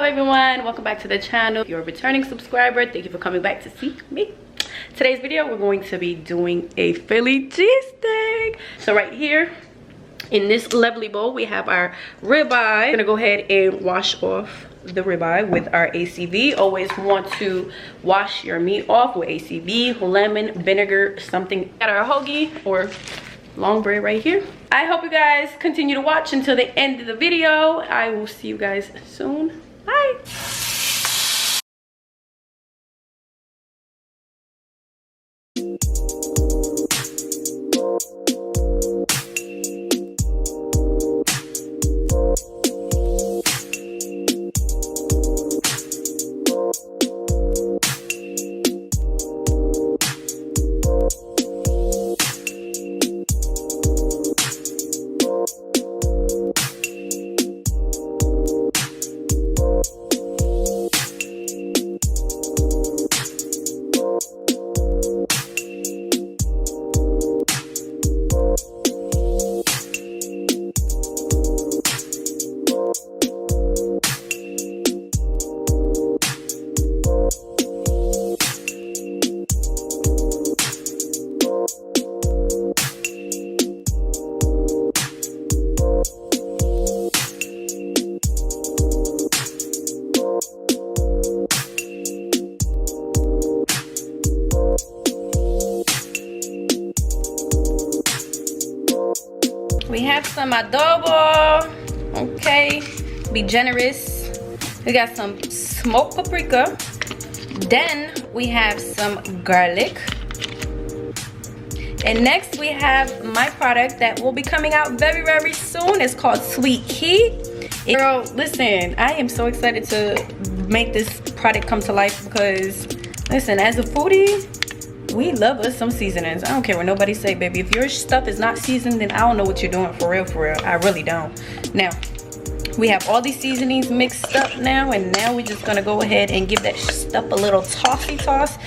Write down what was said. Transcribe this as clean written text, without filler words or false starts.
everyone, welcome back to the channel. If you're a returning subscriber, thank you for coming back to see me. Today's video, we're going to be doing a Philly cheesesteak. So right here in this lovely bowl, we have our ribeye. I'm gonna go ahead and wash off the ribeye with our ACV. Always want to wash your meat off with ACV, lemon, vinegar, something. Got our hoagie or long bread right here. I hope you guys continue to watch until the end of the video. I will see you guys soon. Bye. We have some adobo, okay, be generous. We got some smoked paprika. Then we have some garlic. And next we have my product that will be coming out very, very soon. It's called Sweet Heat. Girl, listen, I am so excited to make this product come to life because, listen, as a foodie, we love us some seasonings. I don't care what nobody say, baby. If your stuff is not seasoned, then I don't know what you're doing, for real, for real. I really don't. Now, we have all these seasonings mixed up now, and now we're just gonna go ahead and give that stuff a little tossy toss.